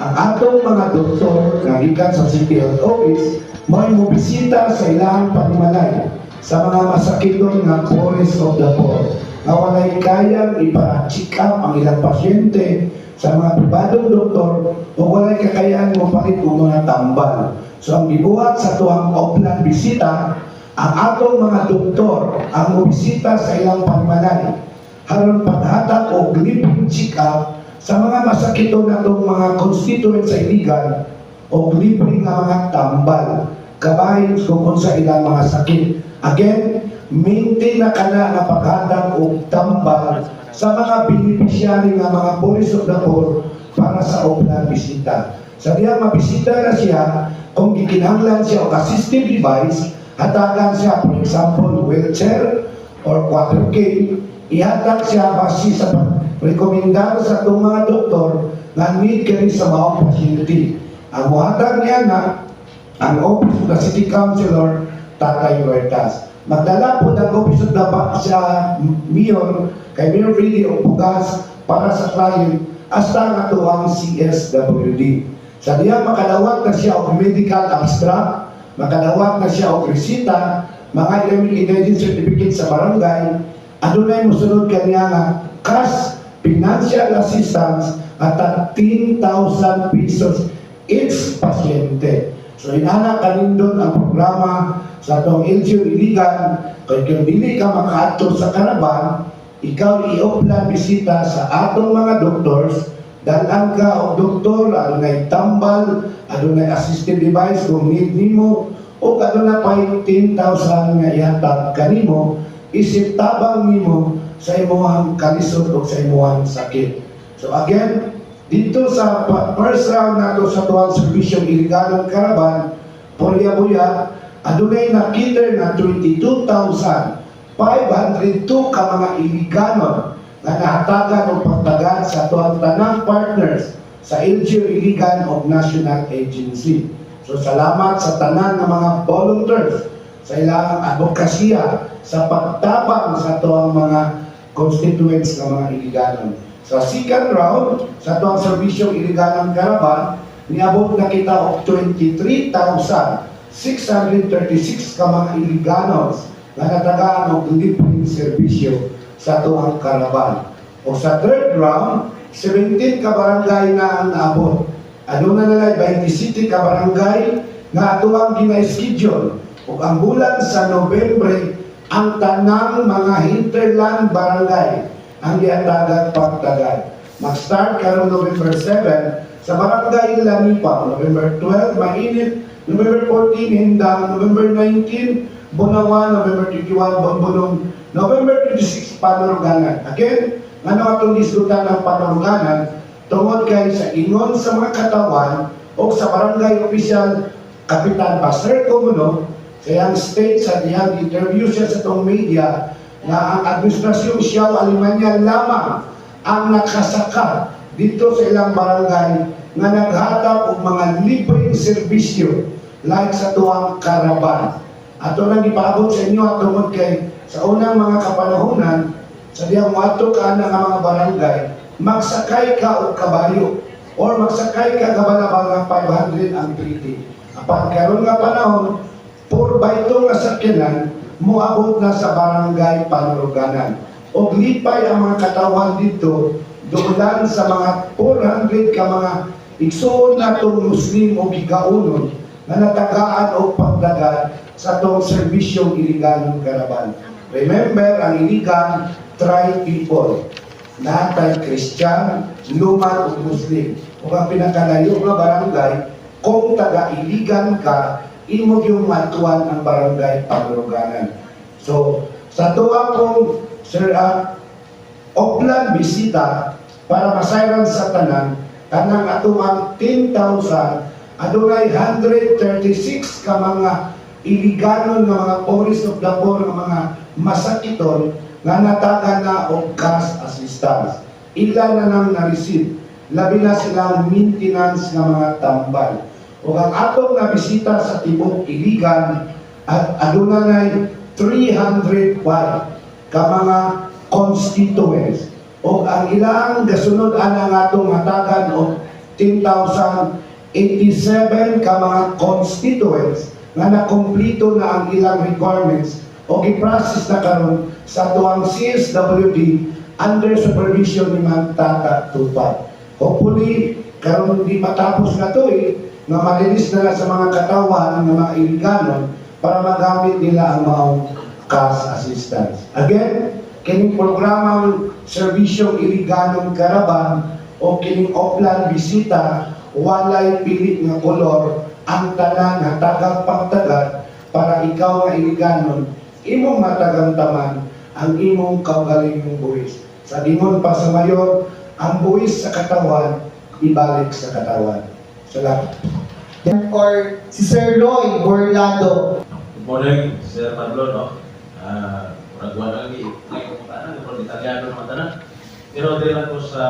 ang atong mga doktor nga gikan sa City Health Office may mobisita sa ilang panimalay sa mga masakiton nga boys of the poor nga walay kayang ipa-check up ang ilang pasyente sa mga pribadong doktor o walay kakayaan mo palit ng mga tambal. So ang gibuhat sa tuwang offline bisita, ang atong mga doktor ang mobisita sa ilang panimalay haron paghatag o libreng check up sa mga masakiton natong mga constituents sa iligan o libre nga mga tambal kabahin kung sa ilang mga sakit. Again, maintain na kana nga paghatag og tambal sa mga beneficiary nga mga police of the poor para sa offline bisita. Sa diya mabisita na siya, kung gikinahanglan siya og assistive device, hatagan siya, for example, wheelchair or 4K, ihatag siya base sa rekomendado sa itong mga doktor na need kani sa mga pasyente. Ang muhatag niya na ang Office of the City Councilor, Tatay Huertas. Magdala po ng Office of the Mayor, kay Mayor Freddy o Pugas para sa client hasta nga tuwang CSWD. Sa diya makadawat na siya og medical abstract, makadawat na siya og resita, mga identity certificate sa barangay, adunay mosunod kaniya nga cash financial assistance at 10,000 pesos each pasyente. So inana kanindon ang programa sa itong LGU Iligan, kaya kung dili ka makaadto sa Karaban, ikaw i-offline bisita sa atong mga doctors, dalan ka o doktor, adunay tambal, adunay assistive device kung need nimo, o adunay pa 10,000 nga ihatag kanimo, isip tabang nimo sa imuhang kalisod o sa imuhang sakit. So again, dito sa first round nato sa tuwang serbisyong iliganong Karaban, Polya-Buya, adunay nakiter na 22,502 ka mga iliganon na nahatagan o pagtagan sa tuwang tanang partners sa LGU Iligan of National Agency. So salamat sa tanan ng mga volunteers sa ilang advokasya sa pagtabang sa tuwang mga constituents ng mga iliganon. Sa second round, sa tuwang serbisyong iliganong Karaban, niabot na kita og 23,636 ka mga iliganos na natagaan og libreng serbisyo sa tuwang Karaban. O sa third round, 17 ka barangay na ang naabot. Ano na nalay 27 ka barangay nga atuang gina-schedule. O ang bulan sa Nobyembre, ang tanang mga hinterland barangay ang giatagan pagtagad. Mag-start karong November 7 sa barangay Lanipa, November 12 mainit, November 14 Hindang, November 19 Bunawan, November 21 Bombonong, November 26 Panaruganan. Again, ano atong diskutan ng Panaruganan tungod kay sa ingon sa mga katawan o sa barangay official Kapitan Pastor Comuno, kaya ang state sa diyang interview siya sa itong media na ang administrasyong Siaw Alemanya lamang ang nakasaka dito sa ilang barangay nga naghatag og mga libreng serbisyo like sa tuwang Karaban. Ato nang ipaabot sa inyo at tungod kay sa unang mga kapanahonan sa diyang wato ka na mga barangay, magsakay ka og kabayo or magsakay ka kabalabang 500 ang treaty. Apan karon nga panahon, 4x2 nga sakyanan, muabot na sa barangay Panaruganan. O lipay ang mga katawan dito, dulan sa mga 400 ka mga igsoon na itong Muslim o gigaunon na natagaan o pagdagan sa itong serbisyong iliganong Karaban. Remember, ang iligan, tri-people. Natay Christian, Luman o Muslim. Kung ang pinakalayo na barangay, kung taga-iligan ka, imo yung matuan ang barangay Panaruganan. So, sa tuwa kong offline bisita para masayran sa tanan, kanang atuang 10,000, adunay 136 ka mga iliganon ng mga police of the poor, ng mga masakiton, nga nataga na og cash assistance. Ilan na nang na-receive, labi na silang maintenance ng mga tambal. O ang atong nabisita sa Tibok Iligan at adunay 305 ka mga constituents. O ang ilang gasunod anang atong hatagan o 10,087 ka mga constituents nga nakomplito na ang ilang requirements o i-process na karon sa tuwang CSWD under supervision ni Ma'am Tata Tupad. Hopefully, karon di matapos na to nga malinis na sa mga katawan ng mga Iliganon para magamit nila ang maong cash assistance. Again, kining programang Serbisyong Iliganon Karaban o kining Oplan Bisita, walay pilit nga kolor ang tanan nga tagang pagtagad para ikaw nga Iliganon, imong matagamtaman ang imong kaugalingong buwis. Sa dingon pa sa mayor, ang buwis sa katawan, ibalik sa katawan. Salamat. Or si Sir Roy Borlado. Good morning, Sir Pablo, no? Puraguan lagi, ngayon kung tanan, pero Italiano naman tanan. Pero din ako sa,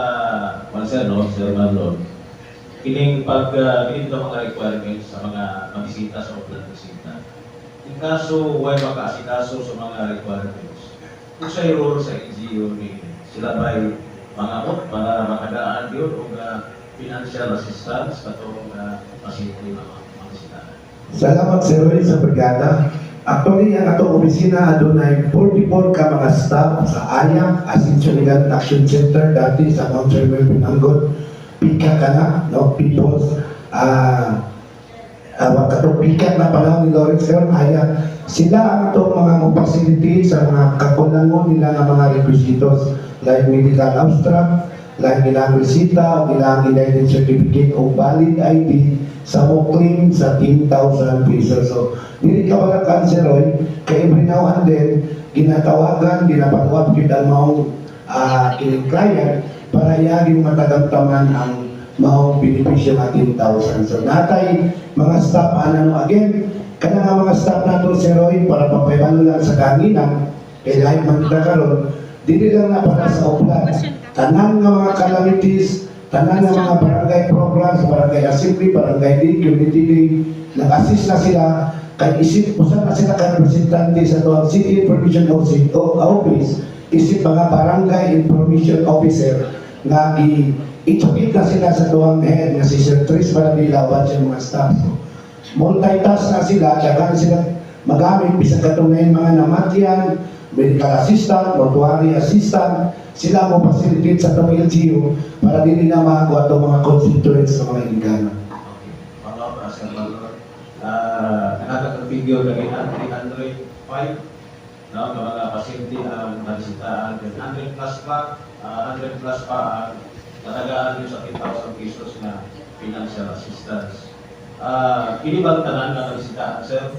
Sir, no? Sir Pablo, kining kining ito mga requirements sa mga mabisita sa Oplan Bisita. In kaso, why makaasikaso sa mga requirements? Kung sa role sa NGO ni sila ba'y mga para makadaan yun o financial assistance katong facility mga bisita. Salamat Sir Roy sa brigada. Actually, ang atong opisina adunay 44 ka mga staff sa AYA, Ascension Legal Action Center, dati sa Mount Carmel, Pinanggot. Pika ka na, no? People's pika na panahon ni Lawrence Sir, AYA. Sila ang atong mga facility sa mga kakulangon nila ng mga requisitos like medical abstract, like ilang resita, o ilang identity certificate o valid ID sa mukling sa 10,000 pesos. So, hindi ka pala cancer, Roy, kaya every now and then, ginatawagan, ginapagwap kita ang maong kining client para yung matagamtaman ang maong benepisyo ng 10,000. So, natay mga staff, again, kaya nga mga staff nato, Sir Roy, para papayano lang sa kanginan, kaya kahit magkita karon, dili lang na para sa Oplan. Tanan nga mga calamities, tanan nga mga barangay programs, barangay assembly, barangay day, community day, nag-assist na sila, kay isip po na sila ka representante sa tuwang City Information Office, isip mga barangay information officer nga i-chokit na sila sa tuwang head nga si Sir Tris para dilawan sa mga staff. Multitask na sila, kaya sila magamit, bisa katunayan mga namatyan, medical assistant, mortuary assistant, sila mo facilitate sa itong LGU para din nila makakuha itong mga constituents sa mga Iligano. Okay. Follow-up, Sir Pablo. Nakaka-configure na rin 305, no? Mga facility ang nabisitaan, 100 plus pa, 100 plus pa ang natagaan yun sa 10,000 pesos na financial assistance. Kinibang tanan na nabisitaan, Sir,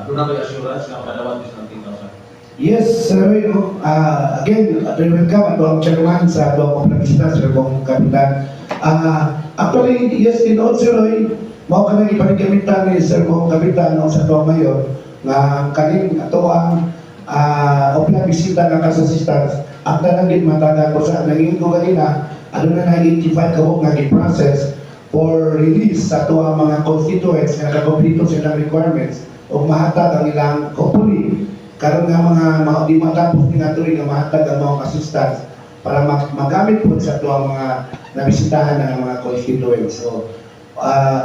doon na may assurance na makadawat din ng 10,000. Yes, Sir. Again, welcome to ang chairman sa Doong Pagkakita, Sir Bong Kapitan. Actually, yes, in all, Sir Roy, mao ka nang ipanigamitan ni Sir Bong Kapitan sa Doong Mayor nga kaning ato ang Oplan Bisita ng Assistance ang tanangin mataga ko sa naging ko kanina, ano na 85 kabok nga i-process for release sa ato ang mga constituents nga kakomplito silang requirements o mahatag ang ilang hopefully karon nga mga di matapos ni nga tuloy nga mahatag ang mga assistance para magamit po sa tuwang mga nabisitahan ng mga constituents. So,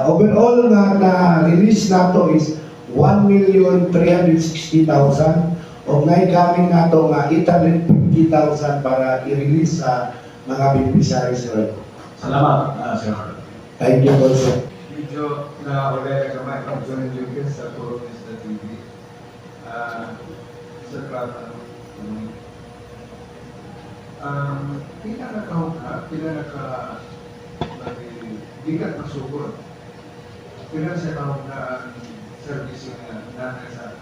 overall nga na-release na to is 1,360,000 o na-coming na to nga 850,000 para i-release sa mga beneficiaries. Salamat, Sir. Thank you also. Medyo na-order ka naman ang John Lucas sa Puro Mr. TV. Sa Prata, pila di ka nasugod. Pila sa kahong na ang service na nanay sa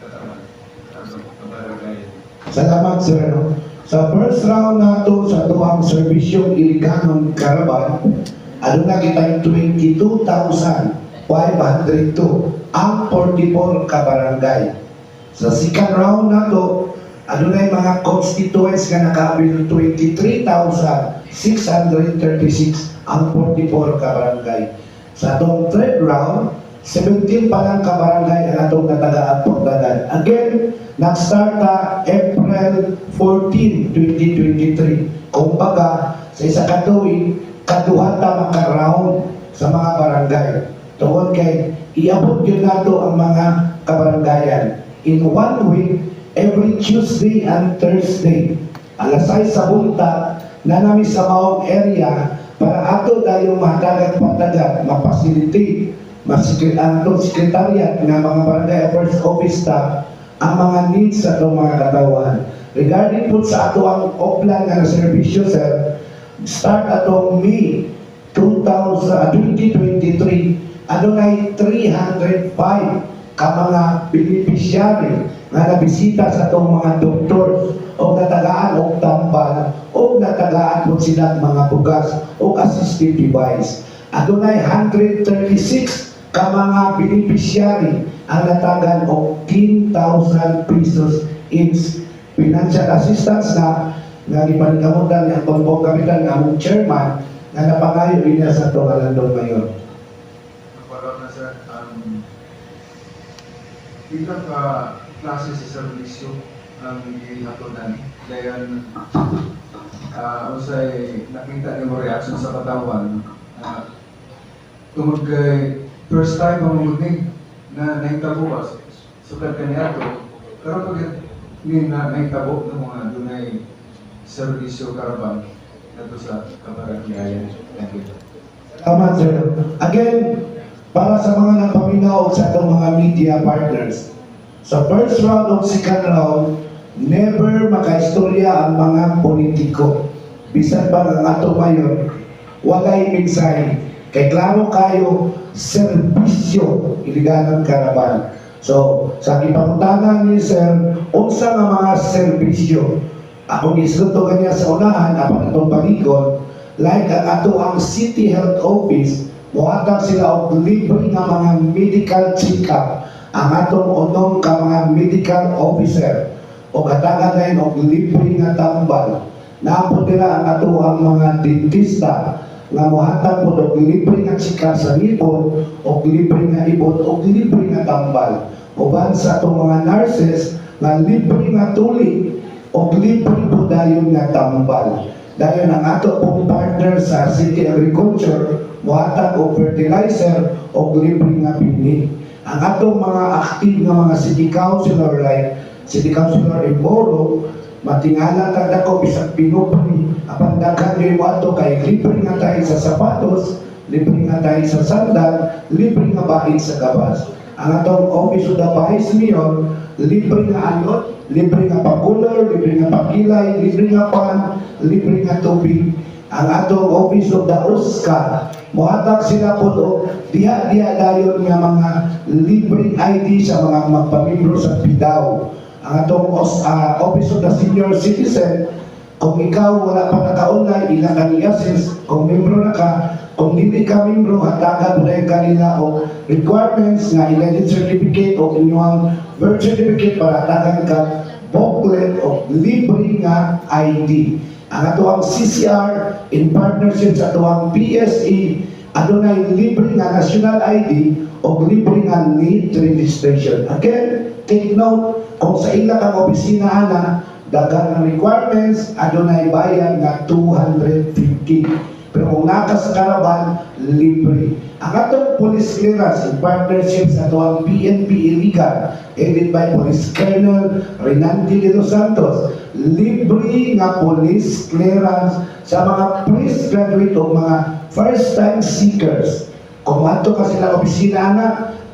katawan. Kabarangay. Salamat, Sir. Sa first round na to sa tuwang serbisyong Iliganon Karaban, ano na kita 22,502 ang 44 kabarangay. Sa second round na to, ano na yung mga constituents nga nakabil 23,636 ang 44 kabarangay. Sa itong third round, 17 pa lang kabarangay ang atong natagaan pagdagan. Again, nag-start na April 14, 2023. Kumbaga, sa isa katuig, kaduhata makarahon sa mga barangay. Tungod kay iabot yun nato ang mga kabarangayan. In 1 week, every Tuesday and Thursday, alas 6 sa bunta, na namin sa maong area para ato tayong mahatagat-patagat, mapasilitate, ang itong sekretariat ng mga barangay affairs office staff ang mga needs sa itong mga katawan. Regarding po sa ato ang offline nga na serbisyo, sir, start atong May 2023, adunay 305 ka mga beneficiary nga nabisita sa itong mga doctors o natagaan o tambal o natagaan po sila mga bugas o assistive device. Adunay 136 ka mga beneficiary ang natagan og 10,000 pesos in financial assistance na gipaningkamutan ang Pangpong Kapitan ng among chairman na napangayo niya sa Tungalandong ngayon. Napalaw na sir, ilang klase sa servisyo ang gihatunan. Dayan, usay nakita ni mo reaction sa katawan, tungod kay first time ang munig na nahitabo ka, sukat kaniya to, pero pag nahitabo ng mga dunay servisyo karaban nato sa kabaranggayan. Thank you. Salamat, sir. Again, para sa mga nagpaminaw sa itong mga media partners, sa first round o second round, never makaistorya ang mga politiko. Bisan pa ang ato mayon, walay mensahe. Kay klaro kayo, serbisyo, iliganan karaban. So, sa ipangutangan ni Sir, unsa nga mga serbisyo, akong isluto kanya sa unahan, apan itong palikod, like ang ato ang City Health Office, muhatag sila og libre nga mga medical check-up, ang atong unong ka mga medical officer, o katagan na yun og libre nga tambal. Naapod nila ang ato ang mga dentista, nga muhatag po og libre nga check-up sa ngipon, og libre nga ibot, og libre nga tambal. Uban sa atong mga nurses, nga libre nga tuli, o libre po dayon nga tambal. Dayon ang ato pong partner sa City Agriculture, muhatag og fertilizer o libre nga bini. Ang atong mga active nga mga city councilor like City Councilor Imboro, matingala tanda ko bisag pinupri, apan daghan yung ato kay libre nga tayo sa sapatos, libre nga tayo sa sandal, libre nga bahin sa gabas. Ang atong Office of the Vice Mayor, libre nga anot, libre nga pakulor, libre nga pakilay, libre nga pan, libre nga tubig. Ang atong Office of the OSCA, muhatag sila po o diha-diha dayon nga mga libreng ID sa mga magpamembro sa PIDAW. Ang atong Office of the Senior Citizen, kung ikaw wala pa naka-online, ilang kang i-assist, kung membro na ka, kung hindi ka membro, hatagan mo na yung kanila o requirements nga elected certificate o inyong birth certificate para hatagan ka booklet o libre nga ID. Ang atuang CCR in partnership sa atuang PSE, adunay libre nga national ID o libre nga need registration. Again, take note, kung sa ila kang opisina ana, dagan ang requirements, adunay bayad nga 250. Pero kung naka sa karaban, libre. Ang atong police clearance in partnership sa atuang PNP Iligan, headed by Police Colonel Renanti de los Santos, libre nga police clearance sa mga postgraduate o mga first-time seekers. Kung ato ka sila opisina na,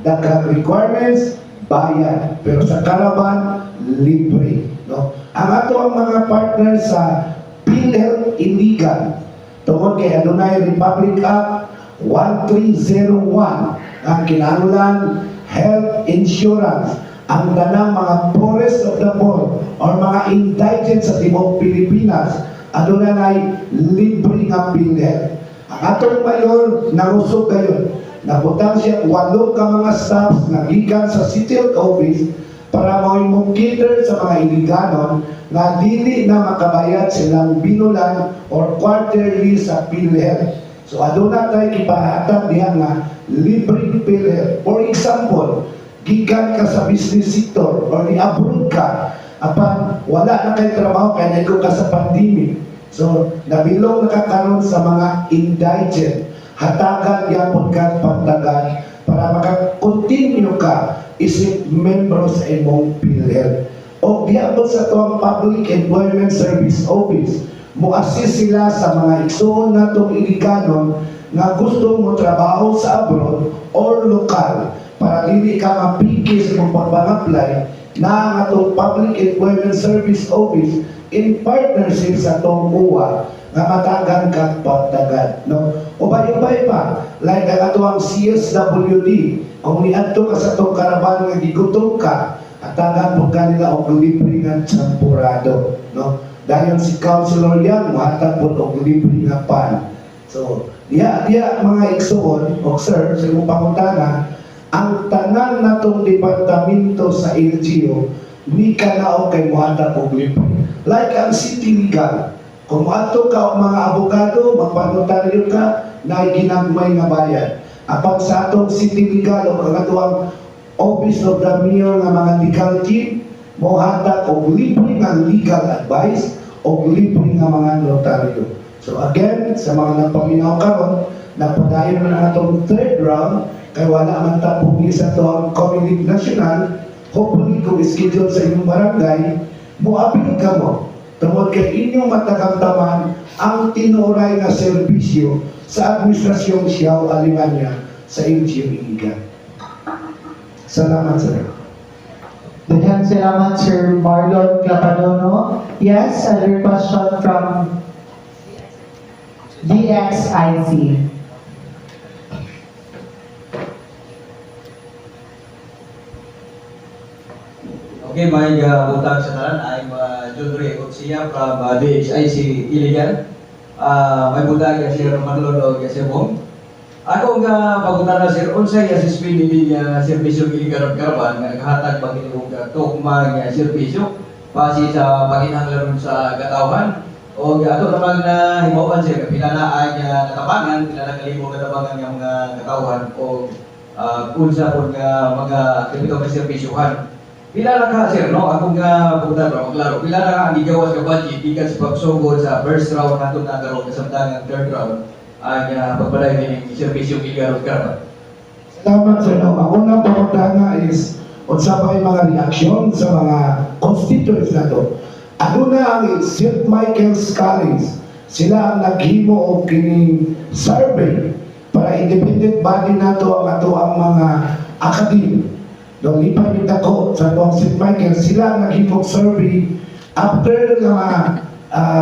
daghang requirements, bayad. Pero sa karaban, libre. No? Ang ato ang mga partner sa PhilHealth Iligan, tungkol kay adunay Republic Act 1301, ang kinahanglan health insurance, ang tanang mga poorest of the poor or mga indigent sa timog Pilipinas, adunay libre nga PhilHealth. Ang atong mayor nangusog kayon, nabutang siya 8 ka mga staffs na gikan sa City Health Office para mo-cater sa mga Iliganon na dili na makabayad silang binulan or quarterly sa PhilHealth. So aduna tayo ipahatag diha nga libre PhilHealth. For example, gikan ka sa business sector or ni-abroad ka, apan wala na kay trabaho kay naigo ka sa pandemic. So, nabilong nakakaroon sa mga indigent, hatagan yapon ka pagtagan para makakontinue ka isip membro sa imong PhilHealth. O diapon sa tuwang Public Employment Service Office, mo-assist sila sa mga igsoon natong iliganon nga gusto mo trabaho sa abroad or lokal para dili ka mapiki sa mong pag-apply na ang atong Public Employment Service Office in partnership sa atong UWA nga matagan kag pagtagan, no? Ubay-ubay pa, like ang atong CSWD, kung niadto ka sa atong karaban nga gigutom ka, atagan po kanila og libre nga champurado, no? Dayon si Councilor Yang muhatag po og libre nga pan. So, diya mga igsoon o sir, sa imong pangutana, ang tanan natong departamento sa LGU ni kanao kay muhatag og libre. Like ang city legal, kung ato ka og mga abogado, magpanotaryo ka, na ginagmay nga bayad. Apan sa atong city legal o ang atong Office of the Mayor nga mga legal team, mohatag og libre nga legal advice o libre nga mga notaryo. So again, sa mga nagpaminaw karon, napadayon na atong third round, kay wala man ta pugi sa to ang Community National, hopefully kung schedule sa inyong barangay, muapil ka mo. Tungod kay inyong matagamtaman ang tinuray na serbisyo sa Administrasyong Siaw Alemania sa LGU Iligan. Salamat, sir. Daghang salamat, Sir Marlon Clapadono. Yes, other question from DXIC. Okay, may butang sa tanan. I'm John Ray Otsia from DXIC Iligan. May butang ya Sir Marlon o Sir Bong. Ako nga pagutan na Sir unsay assessment nili serbisyo Iligan Karaban nga nakahatag pagin og tukma nga serbisyo base sa paginahanglan sa katawhan o ato naman na himawan Sir pila na ay katabangan, pila na kalibong katabangan nga mga katawhan o unsa pud nga mga kredito nga serbisyohan. Pila na ka Sir, no? Akong nga pumunta ba maglaro. Pila na ka ang gigawas ka budget gikan sa pagsugod sa first round nato na karon kasamtangan third round ang pagbalay din ng serbisyo Iligan Karaban. Salamat, sir. Ang unang pangutana is unsa ba yung mga reaksyon sa mga constituents na to. Ano na ang St. Michael's College, sila ang naghimo og kining survey para independent body nato ang ato ang mga academy. Nung lipat yung dako sa buong St. Michael, sila ang naghimog survey after na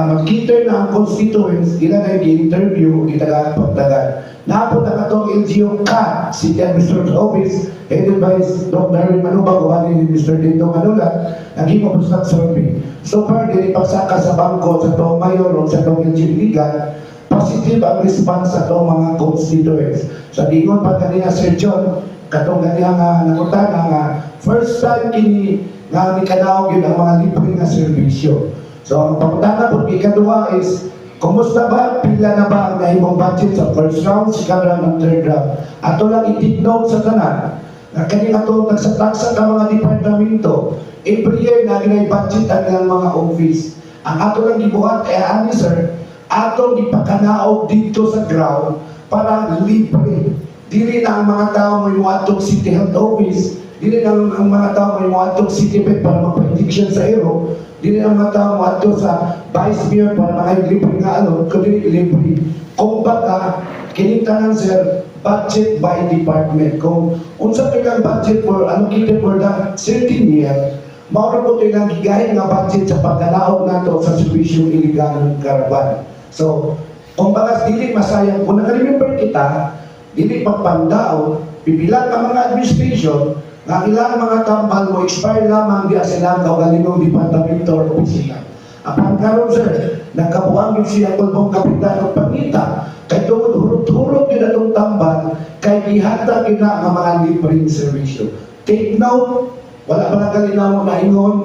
mag-cater na ang constituents, ila na yung interview itagaan pagtagan. Napot ang atong LGU CAT, City Administrator's Office, headed by Dr. Darwin Manubag, umani ni Mr. Dito Manulat, naghimog sa survey. So far, dili pagsaka sa bangko sa itong mayor o sa itong LGU Iligan, positive ang response sa itong mga constituents. Sa dingon pa kanina, Sir John, katong ganyan nga nangutana nga first time kini nga nikanaog yun ang mga libre nga serbisyo. So ang pangutana po ikaduha is kumusta ba, pila na ba ang naimong budget sa first round, second round, and third round? Ato lang i-take note sa tanan na kani atong nagsataksa ka mga departamento every year na ginay budget ang ilang mga office. Ang ato lang gibuhat kay ani sir, atong ipakanaog dito sa ground para libre. Dili na ang mga tao may watong City Health Office, dili na ang mga tao may watong City Vet para magpa-injection sa aero, dili na ang mga tao watong sa Vice Mayor para libre nga kundi libre. Kung baka, kinitanan sir, budget by department. Kung unsa kang budget for allocated for that certain year, mauro po kailang gigahin nga budget sa pagkanaog nato sa serbisyong Iligan Karaban. So, kung baka dili masayang, kung naka-remember kita, dili pagpandaon, pipilan ang mga administration na ilang mga tambal mo expire lamang di silang kaugalingong departamento or opisina. Apan karon sir, nagkabuang yun siya kulbong kapitan o pangita, kay tungod hurot-hurot yun atong tambal, kay ihata kina ang mga libreng servisyo. Take note, wala pa lang kalinaw mo na ingon,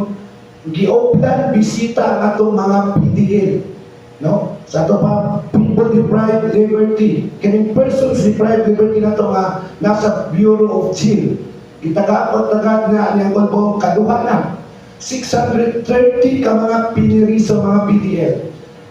gi-open bisita ang atong mga PDL. No? Sa ito pa, people deprived liberty. Kining persons deprived liberty na ito nga nasa Bureau of Jail. Itagapot-tagad nga niyang kulbong kaduhanan. 630 ka mga piniri sa mga PDL.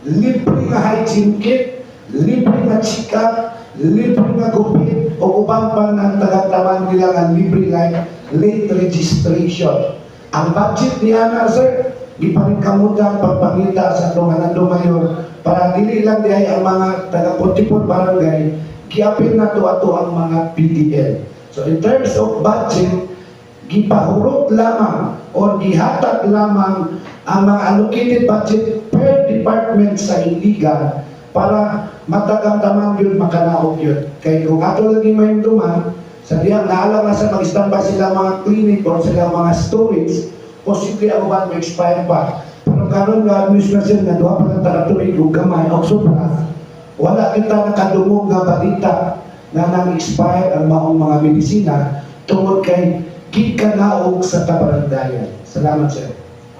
libre nga hygiene kit, libre nga check-up, libre nga gupit, o ubang pa ng taga-taman nila nga libre like late registration. Ang budget niya na, sir, di pa rin kamutan pagpangita sa Tunganando Mayor para dili lang di ay ang mga taga-Putipot barangay giapil na to ato ang mga PDL. So in terms of budget, gipahurot lamang o gihatag lamang ang mga allocated budget per department sa iligan para matagamdaman yun, makanaog yun. Kaya kung ato lagi may duman, sa diyang naalang na sa mag-standby sila mga clinic o sila mga storage, posible ang uban ma-expire pa. Pero karon nga administrasyon nga duha pa ng taga-tuig o gamay o sobra, wala kita nakadungog nga balita na nang-expire ang maong mga medisina tungod kay gikanaog sa kabarandayan. Salamat, sir.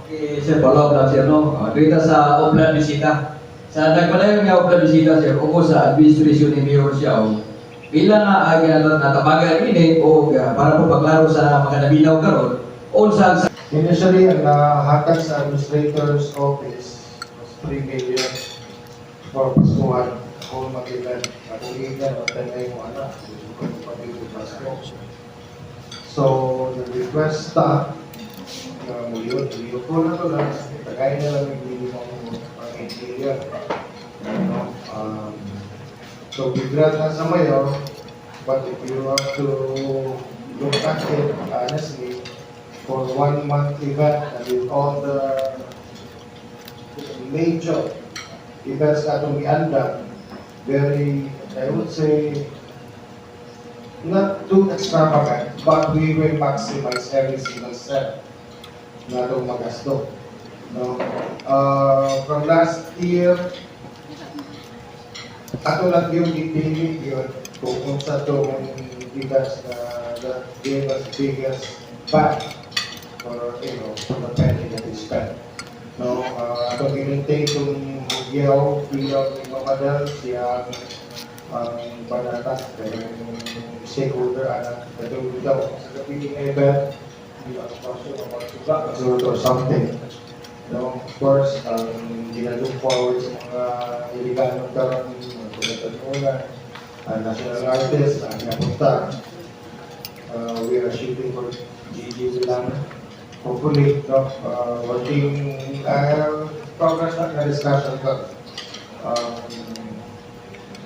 Okay, sir, follow up lang sir, no? Dito sa Oplan Bisita. Sa nagpadayon nga Oplan Bisita, sir, upo sa administrasyon ni Mayor Siao, pila nga ang natabagan ini o para po paglaro sa mga nabinaw karon o sa Initially, ang nahatag sa administrator's office was 3 million for Paskuhan. Kung magilan, akong ilan, matay na yung anak. Kung pag-ibig Pasko. So, the-request staff, muliot po na to lang. Tagay na lang yung minimum ang 8 million. So, bigrat na sa mayor, but if you have to look at it, honestly, for 1 month event and with all the major events that will be undone, very, I would say, not too extravagant, but we will maximize every single cent na itong magasto. No? From last year, ato lang yung ipili yun kung sa itong events that gave us biggest back for the penny that we spent. No, atong i-maintain itong Hugyaw, Pilaw, ni Mamadal, siya ang panatas, yung stakeholder, itong daw sa kapiling event, or something. No, of course, ginalook forward sa mga iliganong karoon, tulad national artist, ang napunta. We are shooting for GG lang. Hopefully, working progress na discussion ko.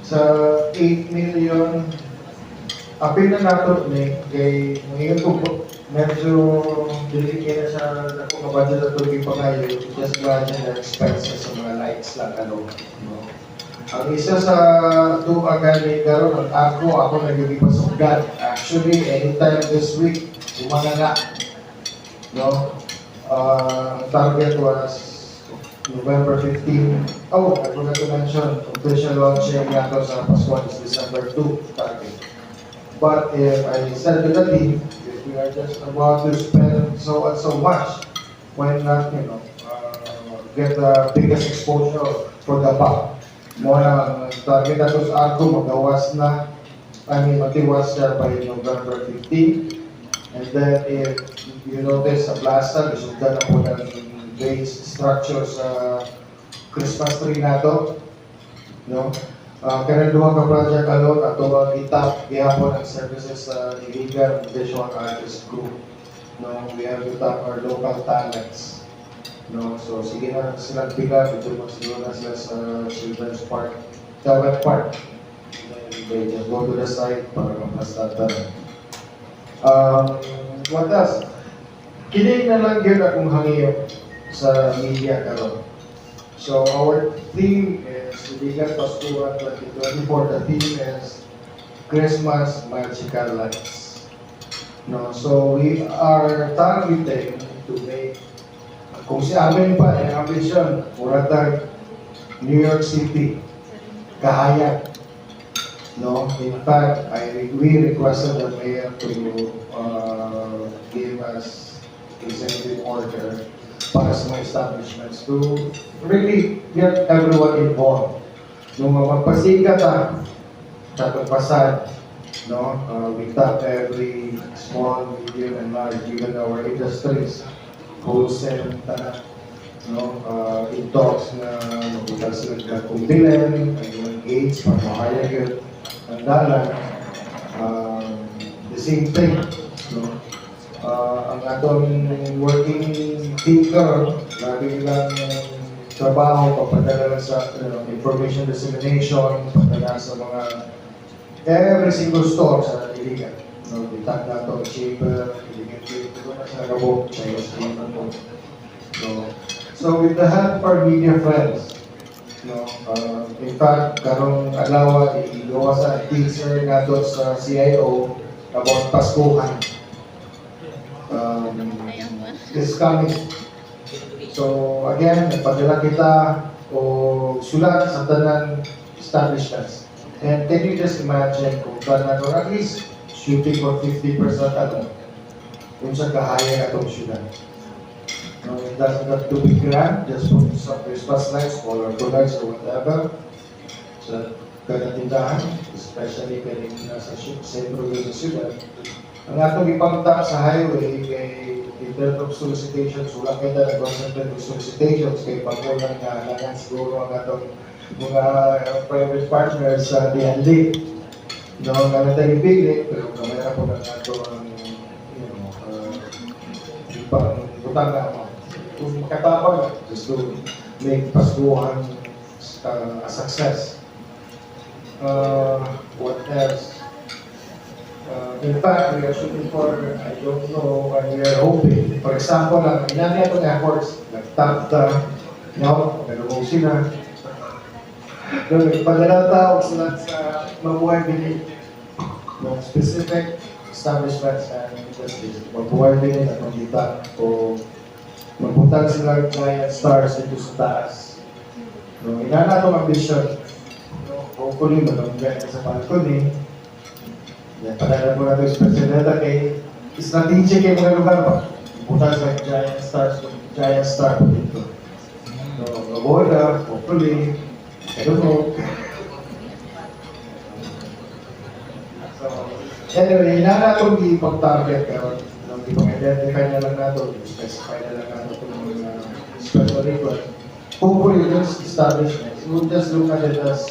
Sa 8 million, apil na nato ni kay ngayon ko medyo delicate sa ako budget na tuloy pa ngayon, just imagine the expenses sa mga lights lang ano. No? Ang isa sa two agad ni karon ako nagiging pasugdan. Actually, anytime this week, umanga. No? Target was November 15. Oh, I forgot to mention, official launching nato sa Pascual is December 2 target. But if I said to the team, if we are just about to spend so and so much, why not, get the biggest exposure for the buck? More na target nato sa Arco, magawas na, matiwas siya by November 15. And then if you notice sa plaza, isundan na po ng base structure sa Christmas tree nato. No? Kaya duha ka project alone, ato ang itap, gihapon ang services sa illegal visual artist group. No? We have to tap our local talents. No? So sige na silang bigat, ito magsiguro na sila sa Children's Park, Tawag Park. They just go to the site para mapastatan. What else? Kini na lang yun akong hangyo sa media karon. So our theme is Iligan Pascual 2024. The theme is Christmas Magical Lights. No, so we are targeting to make, kung si amin pa ang ambition, muratag New York City, kahayag. No, in fact, we requested the mayor to give us executive order para sa mga establishments to really get everyone involved. Nung magpasikat sa pasad, no, we tap every small, medium, and large, even our industries, wholesale, no, in talks na mabutal sila nagkumpilan, ay engage, pagmahaya yun, ang dalan. The same thing, no? Ang atong working team karon, lagi nilang trabaho, papadala sa information dissemination, papadala sa mga every single store sa Iligan. No, ditag na ito, chamber, Iligan chamber, sa Rabok, Chinese chamber po. So with the help of our media friends, no, in fact, karong alawa, igawa sa teaser nato sa CIO about Paskuhan. This coming. So again, nagpadala kita o sulat sa tanan establishments. And can you just imagine kung tanan or at least shooting for 50% kung sa kahaya atong syudad. No, it doesn't have to be grand, just put some Christmas lights, color products or whatever. So, kada tindahan, especially kanina sa sentro sa syudad. Ang atong ipangta sa highway kay in terms of solicitations, wala kayo na nag-concentrate with solicitations kay pagkulang na halangan siguro ang atong mga private partners sa DND. No, nga na tayo pili, pero kamera po lang nato ang butang na ako. Kung katapang, just to make Paskuhan a success. What else? In fact, we are shooting for, I don't know, and we are hoping. For example, ang inani itong efforts, nagtagta, pero kung sila, nagpadala tao sila sa mabuhay binit ng specific establishments and industries. Mabuhay binit at magita o mabutan sila giant stars dito sa taas. Inana itong ambition. Hopefully, matanggan sa balcony. Padala po natin specialita kay strategic yung mga lugar pa. Buta sa giant star po dito. So, maboda, hopefully, I don't know. So, anyway, na itong ipag-target karon. Ipag-identify na lang natin, specify na lang natin itong mga special request. Hopefully, those establishments, we'll just look at it as,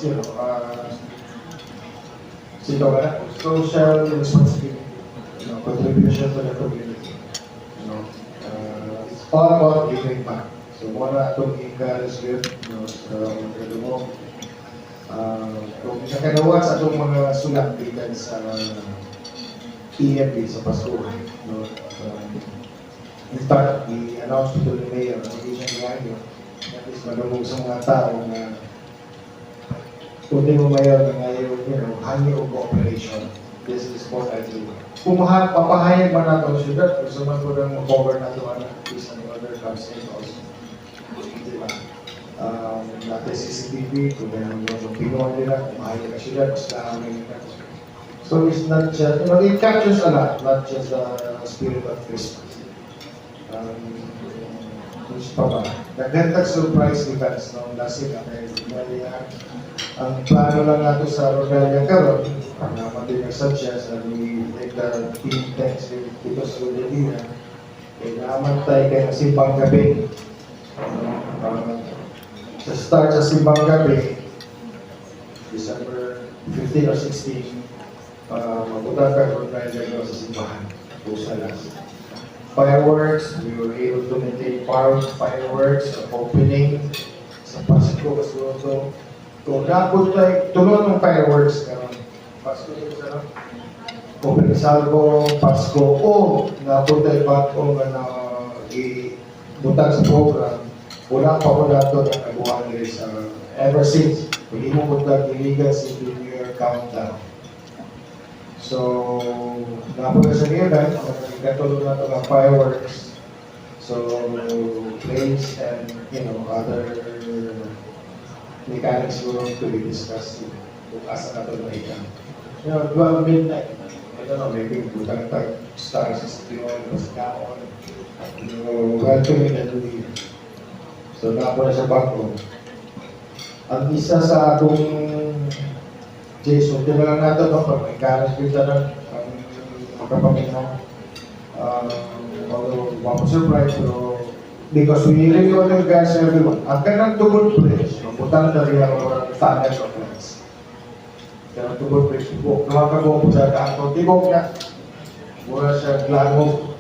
social responsibility, contribution to the community. It's all about giving back. So, muna itong encourage yun, sa mga mo. Kung nakanawa sa itong mga sulat bitan sa EMP sa Paskuhan. In fact, i-announce ito ni Mayor, hindi siya ngayon, at least malumog sa mga tao na kundi mo Mayor na ngayon, hangi o cooperation. This is what I do. Kung papahayag man natin ang syudad, gusto man ko lang mag-cover na ito, please and other comes in also. Diba? Natin CCTV, kung meron yung pinuha nila, kumahayag ang syudad, mas lahamay nila. So it's not just, it captures a lot, not just the spirit of Christmas. Which pa ba? Nagdagdag surprise events noong last year. Ang plano lang natin sa Rodalia karon, naman din nag-suggest na we take the team thanks dito sa Rodalia. Naman tayo kayo ng Simbang Gabi. Sa start sa Simbang Gabi, December 15 or 16, mabutan ka Rodalia sa simbahan. Pusa last. Fireworks, we were able to maintain fireworks, opening, sa Pasko, Pasko, kung napot tayo, tulong ng fireworks, Pasko, opening salvo, Pasko, o napot tayo bago na ibutang sa program, wala pa ko nato ng nabuhan nila sa ever since, hindi mo butang iligan sa New Year countdown. So, napot sa event, katulong na ito ng fireworks, so planes and other mechanics will to be discussed kung asa na ito na ikan. 12 midnight, I don't know, maybe butang stars sa Pinoy, sa Kaon, welcoming the new year. So, napot na sa bago. Ang isa sa atong Jason, di ba lang natin, pag may karas kita ng magkapaminaw, although surprise, pero because we really want to guys everyone. Ang kanang tubod bridge, mabutan na rin ang tunnel of friends. Kanang tubod bridge, nakakabo po sa kanto, tibok niya. Mura siya glago,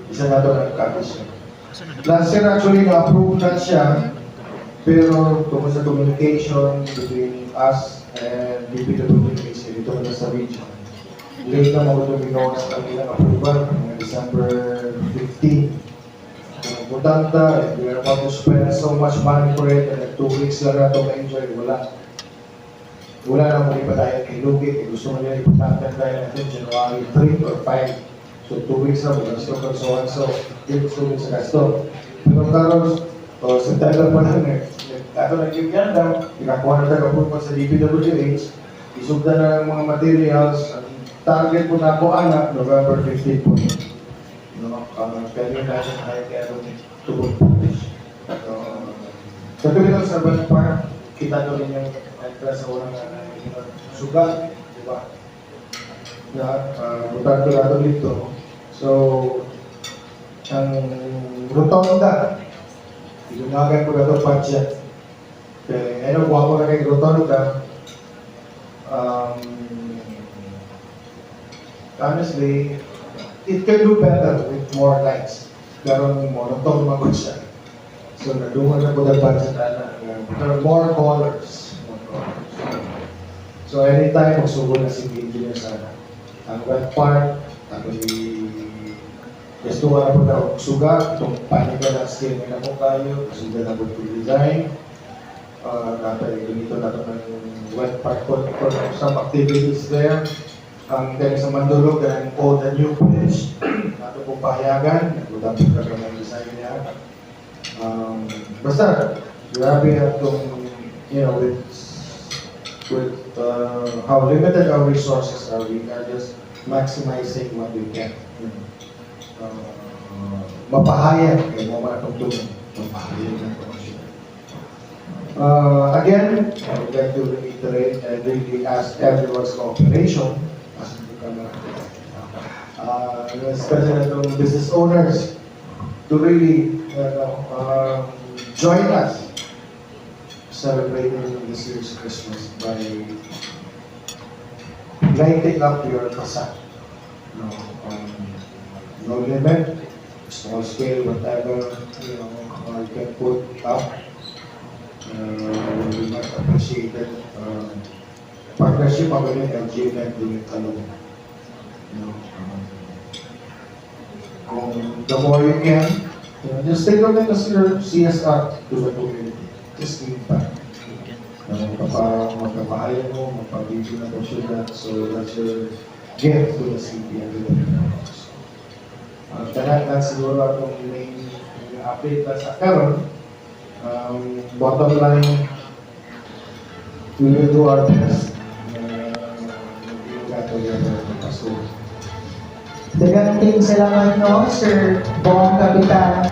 isa na ito nagkakis siya. Last year actually na-approve na siya, pero tungkol sa communication between us and DPWH dito na sa region. Late na mga Domino's ang ilang approval ng December 15. Importante, and we are about to spend so much money for it, and 2 weeks lang na ito ma-enjoy, wala. Wala na muli pa tayo kay Lugi, kaya gusto mo nila importante tayo natin January 3 or 5. So 2 weeks na, wala gusto ko, so and so, gusto ko sa gasto. Pero karon, September pa lang eh. Ato nag-give yan lang, pinakuha na tayo po sa DPWH, isugda na ng mga materials, ang target po na ako anak, November 15 po. Pwede natin tayo kaya tubog publish. Sa tuloy lang sa Urban Park, kita doon yung entrance sa unang sugat, di ba? Butan ko natin dito. So, ang rotonda, ilunagan ko na ito budget. Kaya ano, buha ko na kay rotonda. Honestly, it can do better with more lights. Pero monotone magod siya. So, nadungan na ko na budget na there are more colors. So, anytime magsugo na si engineer sana. Ang wet part, ako gusto ko na po na suga, itong panika na skill na po kayo, suga na po yung design. Dapat ganito na ito ng wet part for some activities there. Ang dahil sa Mandulog, ang old and new bridge, nato pong pahayagan, nagudang po ka ng design niya. Basta, grabe itong, you know, with how limited our resources are, we are just maximizing what we can. Mapahayag, kaya mo man itong tulong, mapahayag ng promotion. Again, I would like to reiterate, I really ask everyone's cooperation, especially the business owners, to really join us celebrating this year's Christmas by lighting up your facade. No limit, small scale, whatever you can put up. We must appreciate it. Partnership of an LG event doing it alone. The more you can, just take a look at your CSR to the community. Just give back. Magpapahaya mo, magpabigyo na po siya, so that's your gift to the city and to the Pilipinas. Kaya siguro atong main update na sa karon. Bottom line, we will do our best. Daghang salamat no, Sir Bong Kapitan